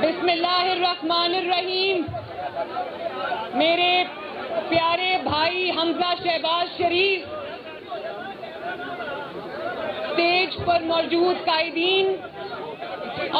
بسم اللہ الرحمن الرحیم. میرے پیارے بھائی حمزہ شہباز شریف، اسٹیج پر موجود قائدین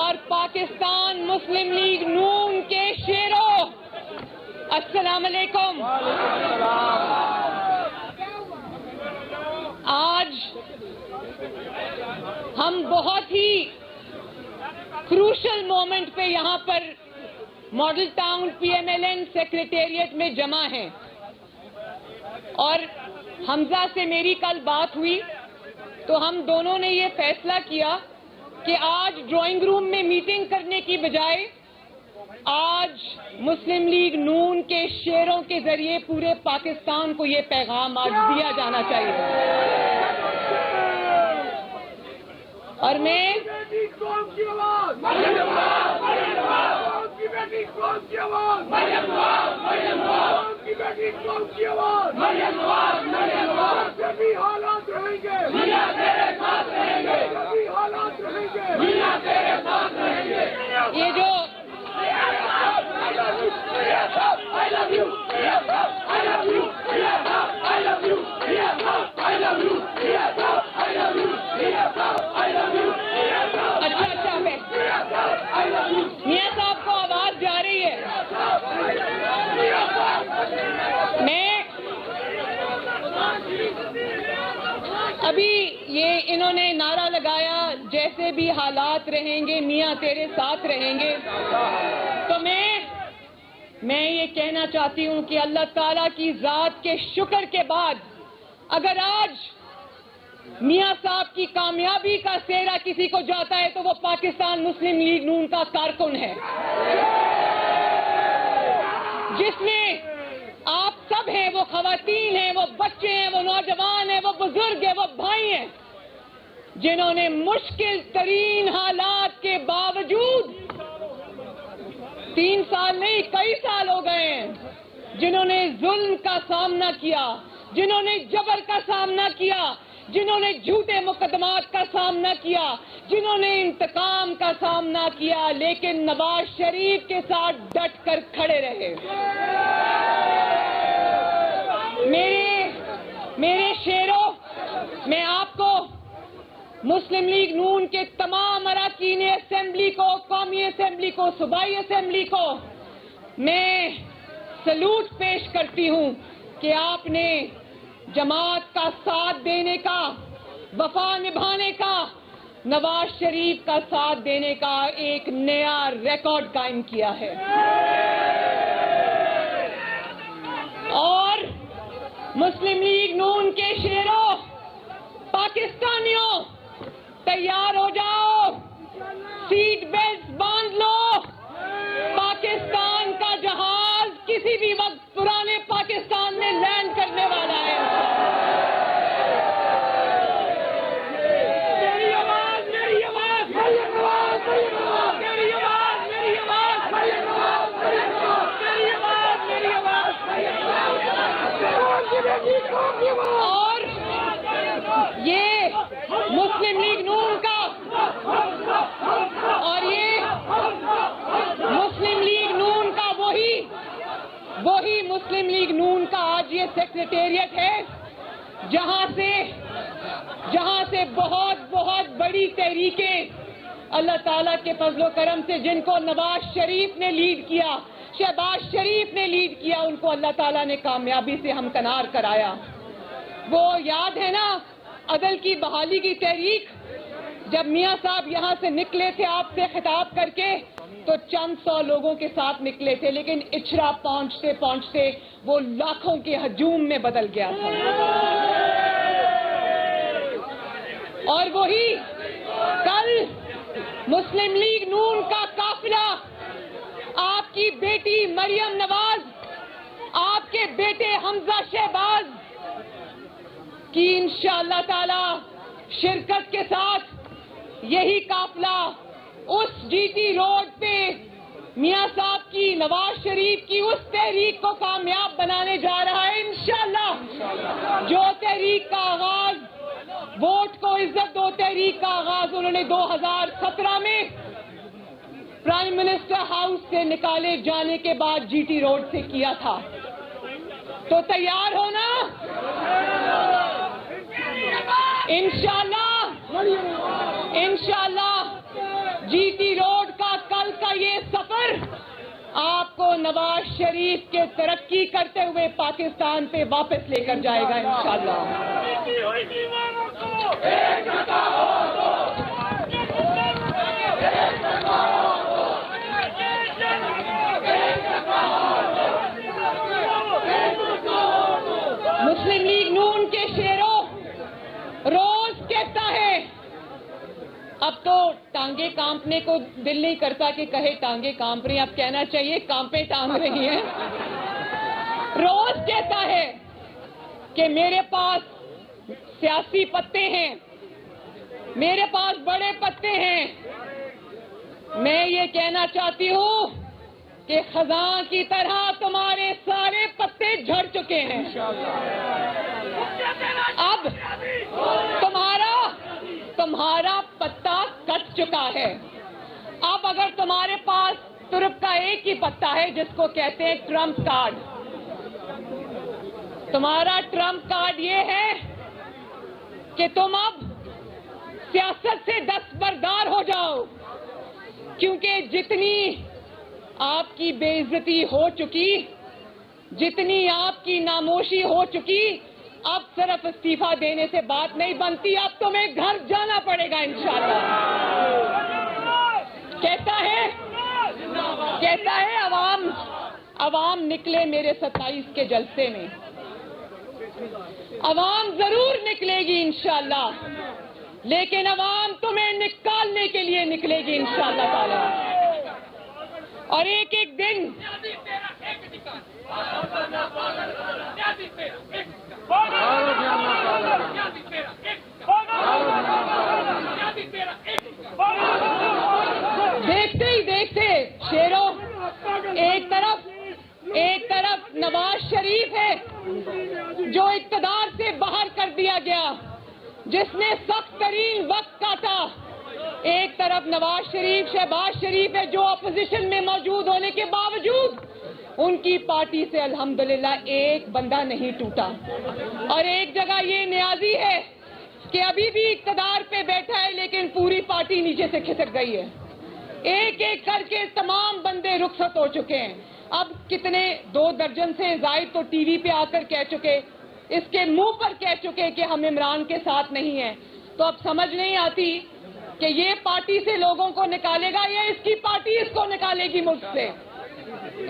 اور پاکستان مسلم لیگ نون کے شیروں، السلام علیکم. آج ہم بہت ہی کروشل مومنٹ پہ یہاں پر model town P M L N secretariat میں جمع ہیں، اور حمزہ سے میری کل بات ہوئی تو ہم دونوں نے یہ فیصلہ کیا کہ آج ڈرائنگ روم میں میٹنگ کرنے کی بجائے آج مسلم لیگ نون کے شیروں کے ذریعے پورے پاکستان کو یہ پیغام آج دیا جانا چاہیے. اور میں یہ جو اچھا میاں صاحب کو آواز جا رہی ہے. میں ابھی یہ انہوں نے نعرہ لگایا جیسے بھی حالات رہیں گے میاں تیرے ساتھ رہیں گے، تو میں یہ کہنا چاہتی ہوں کہ اللہ تعالیٰ کی ذات کے شکر کے بعد اگر آج میاں صاحب کی کامیابی کا سہرا کسی کو جاتا ہے تو وہ پاکستان مسلم لیگ نون کا کارکن ہے، جس میں آپ سب ہیں، وہ خواتین ہیں، وہ بچے ہیں، وہ نوجوان ہیں، وہ بزرگ ہیں، وہ بھائی ہیں، جنہوں نے مشکل ترین حالات کے باوجود 3 سال نہیں کئی سال ہو گئے ہیں، جنہوں نے ظلم کا سامنا کیا، جنہوں نے جبر کا سامنا کیا، جنہوں نے جھوٹے مقدمات کا سامنا کیا، جنہوں نے انتقام کا سامنا کیا، لیکن نواز شریف کے ساتھ ڈٹ کر کھڑے رہے. میرے شیروں، میں آپ کو مسلم لیگ نون کے تمام اراکین اسمبلی کو، قومی اسمبلی کو، صوبائی اسمبلی کو میں سلوٹ پیش کرتی ہوں کہ آپ نے جماعت کا ساتھ دینے کا، وفا نبھانے کا، نواز شریف کا ساتھ دینے کا ایک نیا ریکارڈ قائم کیا ہے. اور مسلم لیگ نون کے شیروں، پاکستانیوں، تیار ہو جاؤ، سیٹ بیلٹ باندھ لو، پاکستان کا جہاز کسی بھی وقت پرانے پاکستان میں لینڈ کرنے والا ہے. اور یہ مسلم لیگ نون کا وہی مسلم لیگ نون کا آج یہ سیکریٹریٹ ہے جہاں سے بہت بڑی تحریکیں اللہ تعالیٰ کے فضل و کرم سے جن کو نواز شریف نے لیڈ کیا، شہباز شریف نے لیڈ کیا، ان کو اللہ تعالیٰ نے کامیابی سے ہمکنار کرایا. وہ یاد ہے نا عدل کی بحالی کی تحریک، جب میاں صاحب یہاں سے نکلے تھے آپ سے خطاب کر کے تو چند سو لوگوں کے ساتھ نکلے تھے، لیکن اچھرا پہنچتے وہ لاکھوں کے ہجوم میں بدل گیا تھا. اور وہی کل مسلم لیگ نون کا قافلہ آپ کی بیٹی مریم نواز، آپ کے بیٹے حمزہ شہباز کی انشاءاللہ تعالی شرکت کے ساتھ یہی قافلہ اس جی ٹی روڈ پہ میاں صاحب کی، نواز شریف کی اس تحریک کو کامیاب بنانے جا رہا ہے انشاءاللہ، جو تحریک کا آغاز ووٹ کو عزت دو تحریک کا آغاز انہوں نے 2017 میں پرائم منسٹر ہاؤس سے نکالے جانے کے بعد جی ٹی روڈ سے کیا تھا. تو تیار ہونا انشاءاللہ جی ٹی روڈ کا کل کا یہ سفر آپ کو نواز شریف کے ترقی کرتے ہوئے پاکستان پہ واپس لے کر جائے گا انشاءاللہ. مسلم لیگ نون کے شیروں روز کہتا ہے، اب تو ٹانگیں کانپنے کو دل نہیں کرتا کہ کہے ٹانگیں کانپ رہی ہیں، اب کہنا چاہیے کانپیں ٹانگ رہی ہیں. روز کہتا ہے کہ میرے پاس سیاسی پتے ہیں، میرے پاس بڑے پتے ہیں. میں یہ کہنا چاہتی ہوں کہ خزاں کی طرح تمہارے سارے پتے جھڑ چکے ہیں. اب تمہارا پتا کٹ چکا ہے. اب اگر تمہارے پاس ترپ کا ایک ہی پتا ہے جس کو کہتے ہیں ٹرمپ کارڈ، تمہارا ٹرمپ کارڈ یہ ہے کہ تم اب سیاست سے دستبردار ہو جاؤ، کیونکہ جتنی آپ کی بے عزتی ہو چکی، جتنی آپ کی ناموشی ہو چکی، اب صرف استعفیٰ دینے سے بات نہیں بنتی، اب تمہیں گھر جانا پڑے گا انشاءاللہ. کہتا ہے عوام نکلے میرے 27 کے جلسے میں. عوام ضرور نکلے گی انشاءاللہ، لیکن عوام تمہیں نکالنے کے لیے نکلے گی انشاءاللہ تعالی. اور ایک ایک دن دیکھتے ہی دیکھتے شیروں، ایک طرف نواز شریف ہے جو اقتدار سے باہر کر دیا گیا، جس نے سخت ترین وقت کاٹا. ایک طرف نواز شریف، شہباز شریف ہے جو اپوزیشن میں موجود ہونے کے باوجود ان کی پارٹی سے الحمدللہ ایک بندہ نہیں ٹوٹا. اور ایک جگہ یہ نیازی ہے کہ ابھی بھی اقتدار پہ بیٹھا ہے لیکن پوری پارٹی نیچے سے کھسک گئی ہے. ایک ایک کر کے تمام بندے رخصت ہو چکے ہیں. اب کتنے 2 درجن سے زائد تو ٹی وی پہ آ کر کہہ چکے، اس کے منہ پر کہہ چکے کہ ہم عمران کے ساتھ نہیں ہیں. تو اب سمجھ نہیں آتی کہ یہ پارٹی سے لوگوں کو نکالے گا یا اس کی پارٹی اس کو نکالے گی ملک سے.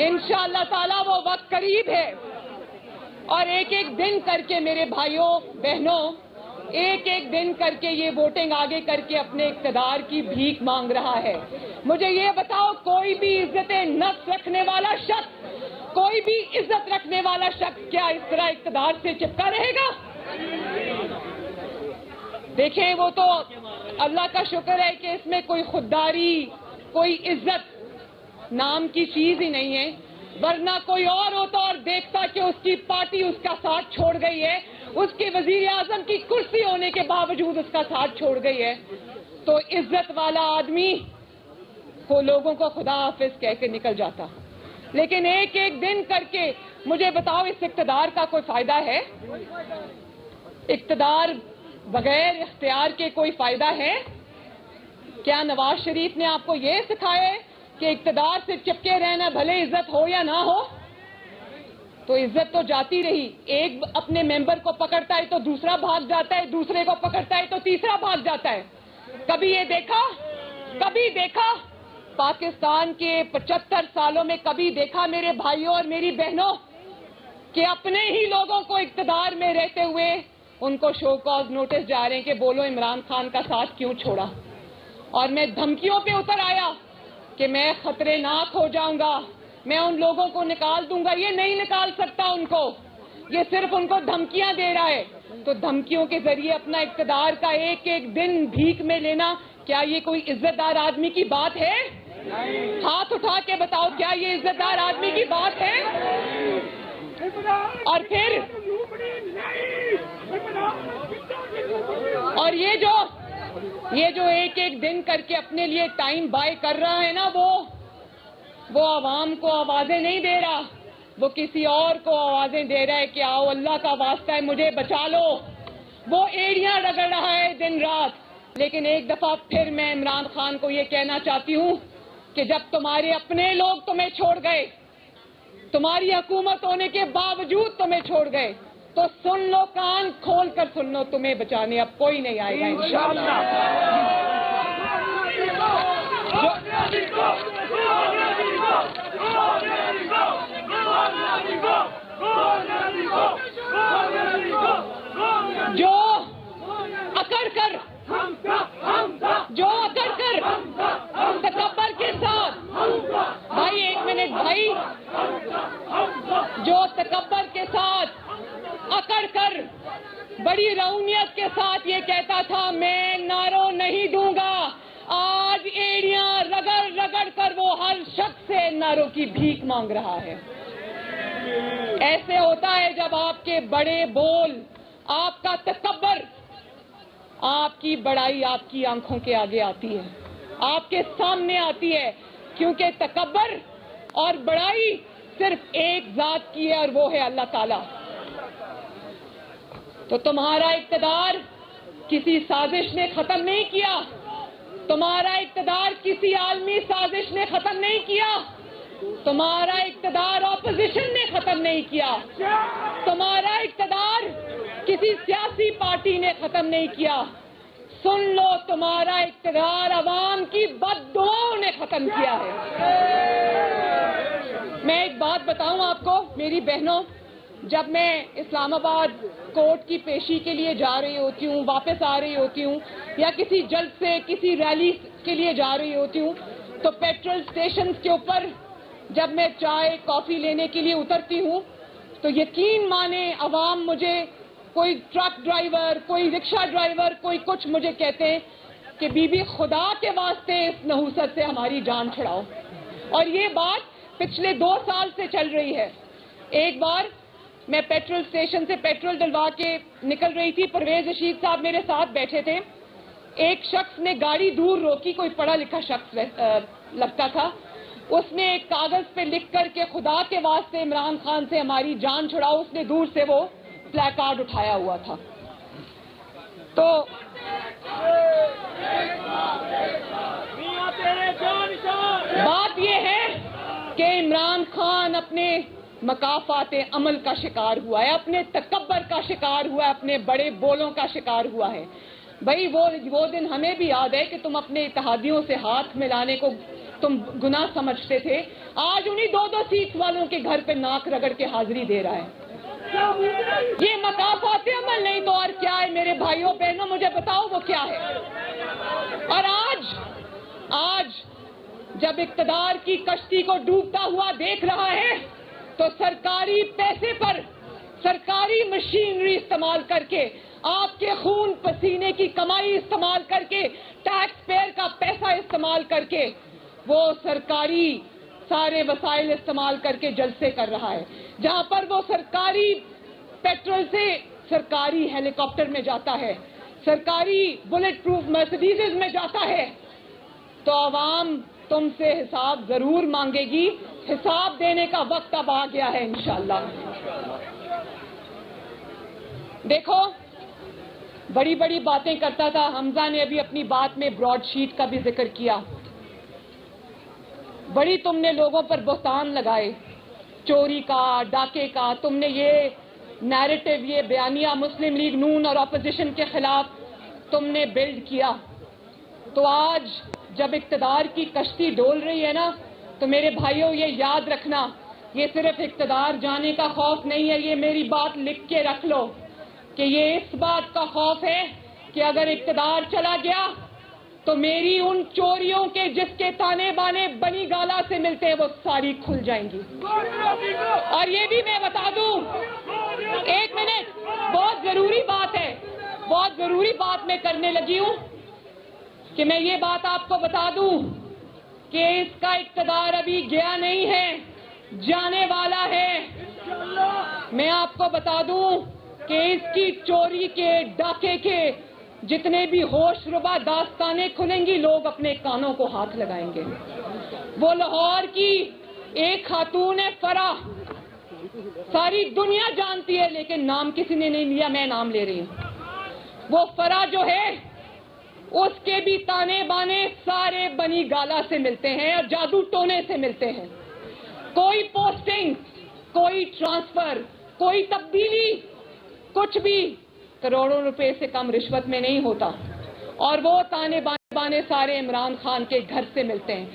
انشاءاللہ تعالیٰ وہ وقت قریب ہے. اور ایک ایک دن کر کے میرے بھائیوں بہنوں، ایک ایک دن کر کے یہ ووٹنگ آگے کر کے اپنے اقتدار کی بھیک مانگ رہا ہے. مجھے یہ بتاؤ، کوئی بھی عزت نفس رکھنے والا شخص، کوئی بھی عزت رکھنے والا شخص کیا اس طرح اقتدار سے چپکا رہے گا؟ دیکھیں، وہ تو اللہ کا شکر ہے کہ اس میں کوئی خودداری، کوئی عزت نام کی چیز ہی نہیں ہے. ورنہ کوئی اور ہوتا اور دیکھتا کہ اس کی پارٹی اس کا ساتھ چھوڑ گئی ہے، اس کے وزیر اعظم کی کرسی ہونے کے باوجود اس کا ساتھ چھوڑ گئی ہے، تو عزت والا آدمی کو لوگوں کو خدا حافظ کہہ کے نکل جاتا. لیکن ایک ایک دن کر کے مجھے بتاؤ، اس اقتدار کا کوئی فائدہ ہے؟ اقتدار بغیر اختیار کے کوئی فائدہ ہے؟ کیا نواز شریف نے آپ کو یہ سکھایا ہے کہ اقتدار سے چپکے رہنا بھلے عزت ہو یا نہ ہو؟ تو عزت تو جاتی رہی. ایک اپنے ممبر کو پکڑتا ہے تو دوسرا بھاگ جاتا ہے، دوسرے کو پکڑتا ہے تو تیسرا بھاگ جاتا ہے. کبھی یہ دیکھا پاکستان کے 75 سالوں میں کبھی دیکھا میرے بھائیوں اور میری بہنوں کہ اپنے ہی لوگوں کو اقتدار میں رہتے ہوئے ان کو شو کاز نوٹس جا رہے ہیں کہ بولو عمران خان کا ساتھ کیوں چھوڑا؟ اور میں دھمکیوں پہ اتر آیا کہ میں خطرے ناک ہو جاؤں گا، میں ان لوگوں کو نکال دوں گا. یہ نہیں نکال سکتا ان کو، یہ صرف ان کو دھمکیاں دے رہا ہے. تو دھمکیوں کے ذریعے اپنا اقتدار کا ایک ایک دن بھیک میں لینا، کیا یہ کوئی عزت دار آدمی کی بات ہے؟ ہاتھ اٹھا کے بتاؤ، کیا یہ عزت دار آدمی کی بات ہے؟ اور یہ جو ایک ایک دن کر کے اپنے لیے ٹائم بائی کر رہا ہے نا، وہ عوام کو آوازیں نہیں دے رہا، وہ کسی اور کو آوازیں دے رہا ہے کہ آؤ اللہ کا واسطہ ہے مجھے بچا لو. وہ ایڑیاں رگڑ رہا ہے دن رات. لیکن ایک دفعہ پھر میں عمران خان کو یہ کہنا چاہتی ہوں کہ جب تمہارے اپنے لوگ تمہیں چھوڑ گئے، تمہاری حکومت ہونے کے باوجود تمہیں چھوڑ گئے، تو سن لو، کان کھول کر سن لو، تمہیں بچانے اب کوئی نہیں آئے گا انشاءاللہ. جو اکڑ کر تکبر کے ساتھ، بھائی ایک منٹ بھائی، جو تکبر کے ساتھ اکڑ کر بڑی رونیت کے ساتھ یہ کہتا تھا میں نعروں نہیں دوں گا، آج ایڑیاں رگڑ رگڑ کر وہ ہر شخص سے نعروں کی بھیک مانگ رہا ہے. ایسے ہوتا ہے جب آپ کے بڑے بول، آپ کا تکبر، آپ کی بڑائی آپ کی آنکھوں کے آگے آتی ہے، آپ کے سامنے آتی ہے، کیونکہ تکبر اور بڑائی صرف ایک ذات کی ہے اور وہ ہے اللہ تعالیٰ. تو تمہارا اقتدار کسی سازش نے ختم نہیں کیا، تمہارا اقتدار کسی عالمی سازش نے ختم نہیں کیا، تمہارا اقتدار اپوزیشن نے ختم نہیں کیا، تمہارا اقتدار کسی سیاسی پارٹی نے ختم نہیں کیا. سن لو، تمہارا اقتدار عوام کی بد دعاؤں نے ختم کیا ہے. میں ایک بات بتاؤں آپ کو میری بہنوں، جب میں اسلام آباد کورٹ کی پیشی کے لیے جا رہی ہوتی ہوں، واپس آ رہی ہوتی ہوں، یا کسی جلسے کسی ریلی کے لیے جا رہی ہوتی ہوں، تو پیٹرول اسٹیشنز کے اوپر جب میں چائے کافی لینے کے لیے اترتی ہوں تو یقین مانے عوام مجھے، کوئی ٹرک ڈرائیور، کوئی رکشہ ڈرائیور، کوئی کچھ مجھے کہتے ہیں کہ بی بی خدا کے واسطے اس نحوست سے ہماری جان چھڑاؤ. اور یہ بات پچھلے 2 سال سے چل رہی ہے. ایک بار میں پیٹرول اسٹیشن سے پیٹرول ڈلوا کے نکل رہی تھی، پرویز رشید صاحب میرے ساتھ بیٹھے تھے. ایک شخص نے گاڑی دور روکی، کوئی پڑھا لکھا شخص لگتا تھا. اس نے ایک کاغذ پہ لکھ کر کے خدا کے واسطے عمران خان سے ہماری جان چھڑاؤ، اس نے دور سے وہ پلے کارڈ اٹھایا ہوا تھا. تو بات یہ ہے کہ عمران خان اپنے مکافات عمل کا شکار ہوا ہے، اپنے تکبر کا شکار ہوا ہے، اپنے بڑے بولوں کا شکار ہوا ہے. بھائی وہ دن ہمیں بھی یاد ہے کہ تم اپنے اتحادیوں سے ہاتھ ملانے کو تم گناہ سمجھتے تھے. آج انہی 2 سیٹ والوں کے گھر پہ ناک رگڑ کے حاضری دے رہا ہے. یہ مکافات عمل نہیں تو اور کیا ہے میرے بھائیوں بہنوں؟ مجھے بتاؤ وہ کیا ہے. اور آج جب اقتدار کی کشتی کو ڈوبتا ہوا دیکھ رہا ہے تو سرکاری پیسے پر، سرکاری مشینری استعمال کر کے، آپ کے خون پسینے کی کمائی استعمال کر کے، ٹیکس پیئر کا پیسہ استعمال کر کے، وہ سرکاری سارے وسائل استعمال کر کے جلسے کر رہا ہے. جہاں پر وہ سرکاری پیٹرول سے سرکاری ہیلی کاپٹر میں جاتا ہے، سرکاری بلٹ پروف مرسیڈیز میں جاتا ہے، تو عوام تم سے حساب ضرور مانگے گی. حساب دینے کا وقت اب آ گیا ہے انشاءاللہ. دیکھو، بڑی بڑی باتیں کرتا تھا. حمزہ نے ابھی اپنی بات میں براڈ شیٹ کا بھی ذکر کیا. بڑی تم نے لوگوں پر بہتان لگائے، چوری کا، ڈاکے کا. تم نے یہ نیریٹو، یہ بیانیہ مسلم لیگ نون اور اپوزیشن کے خلاف تم نے بلڈ کیا. تو آج جب اقتدار کی کشتی ڈول رہی ہے نا، تو میرے بھائیوں یہ یاد رکھنا، یہ صرف اقتدار جانے کا خوف نہیں ہے. یہ میری بات لکھ کے رکھ لو کہ یہ اس بات کا خوف ہے کہ اگر اقتدار چلا گیا تو میری ان چوریوں کے جس کے تانے بانے بنی گالا سے ملتے ہیں وہ ساری کھل جائیں گی. اور یہ بھی میں بتا دوں، ایک منٹ، بہت ضروری بات ہے، بہت ضروری بات میں کرنے لگی ہوں کہ میں یہ بات آپ کو بتا دوں کہ اس کا اقتدار ابھی گیا نہیں ہے، جانے والا ہے. میں آپ کو بتا دوں کہ اس کی چوری کے، ڈاکے کے جتنے بھی ہوش ربا داستانیں کھلیں گی لوگ اپنے کانوں کو ہاتھ لگائیں گے. وہ لاہور کی ایک خاتون ہے فرح, ساری دنیا جانتی ہے لیکن نام کسی نے نہیں لیا, میں نام لے رہی ہوں. وہ فرح جو ہے اس کے بھی تانے بانے سارے بنی گالا سے ملتے ہیں اور جادو ٹونے سے ملتے ہیں. کوئی پوسٹنگ, کوئی ٹرانسفر, کوئی تبدیلی, کچھ بھی کروڑوں روپے سے کم رشوت میں نہیں ہوتا. اور وہ تانے بانے سارے عمران خان کے گھر سے ملتے ہیں.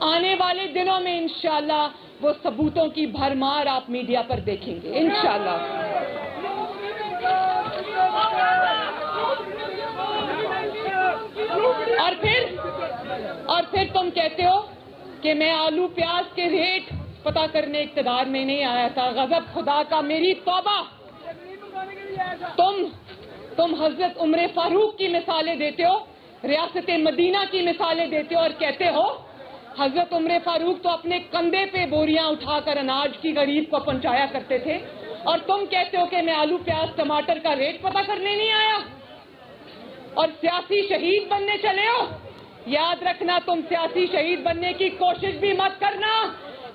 آنے والے دنوں میں انشاءاللہ وہ ثبوتوں کی بھرمار آپ میڈیا پر دیکھیں گے انشاءاللہ. اور پھر تم کہتے ہو کہ میں آلو پیاز کے ریٹ پتہ کرنے اقتدار میں نہیں آیا تھا. غضب خدا کا, میری توبہ. تم حضرت عمر فاروق کی مثالیں دیتے ہو, ریاست مدینہ کی مثالیں دیتے ہو اور کہتے ہو حضرت عمر فاروق تو اپنے کندھے پہ بوریاں اٹھا کر اناج کی غریب کو پہنچایا کرتے تھے, اور تم کہتے ہو کہ میں آلو پیاز ٹماٹر کا ریٹ پتہ کرنے نہیں آیا اور سیاسی شہید بننے چلے ہو. یاد رکھنا تم سیاسی شہید بننے کی کوشش بھی مت کرنا,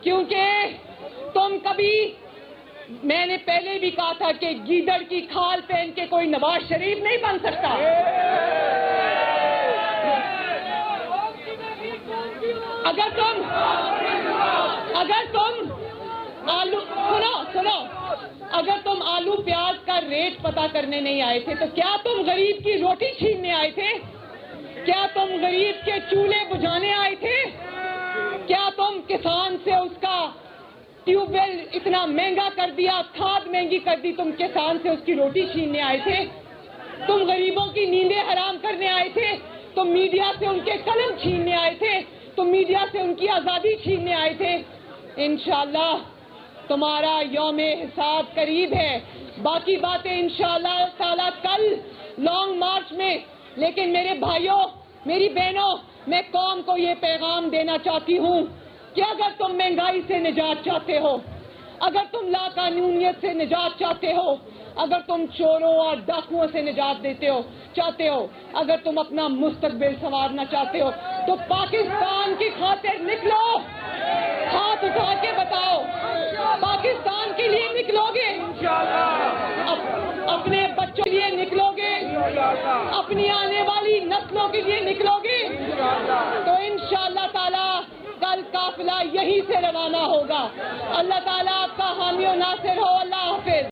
کیونکہ تم کبھی, میں نے پہلے بھی کہا تھا کہ گیدڑ کی کھال پہن کے کوئی نواز شریف نہیں بن سکتا. اگر تم آلو پیاز کا ریٹ پتہ کرنے نہیں آئے تھے تو کیا تم غریب کی روٹی چھیننے آئے تھے؟ کیا تم غریب کے چولہے بجھانے آئے تھے؟ کیا تم کسان سے اس کا ٹیوب ویل اتنا مہنگا کر دیا, کھاد مہنگی کر دی, تم کسان سے اس کی روٹی چھیننے آئے تھے؟ تم غریبوں کی نیندیں حرام کرنے آئے تھے؟ تم میڈیا سے ان کے قلم چھیننے آئے تھے؟ تم میڈیا سے ان کی آزادی چھیننے آئے تھے؟ انشاءاللہ تمہارا یوم حساب قریب ہے. باقی باتیں انشاءاللہ تعالیٰ کل لانگ مارچ میں. لیکن میرے بھائیوں, میری بہنوں, میں قوم کو یہ پیغام دینا چاہتی ہوں کہ اگر تم مہنگائی سے نجات چاہتے ہو, اگر تم لا قانونیت سے نجات چاہتے ہو, اگر تم چوروں اور ڈاکوؤں سے نجات چاہتے ہو, اگر تم اپنا مستقبل سنوارنا چاہتے ہو تو پاکستان کی خاطر نکلو. ہاتھ اٹھا کے بتاؤ, پاکستان کے لیے نکلو گے؟ اپنے بچوں کے لیے نکلو گے؟ اپنی آنے والی نسلوں کے لیے نکلو گے؟ تو انشاءاللہ تعالی کل قافلہ یہیں سے روانہ ہوگا. اللہ تعالیٰ آپ کا حامی و ناصر ہو. اللہ حافظ.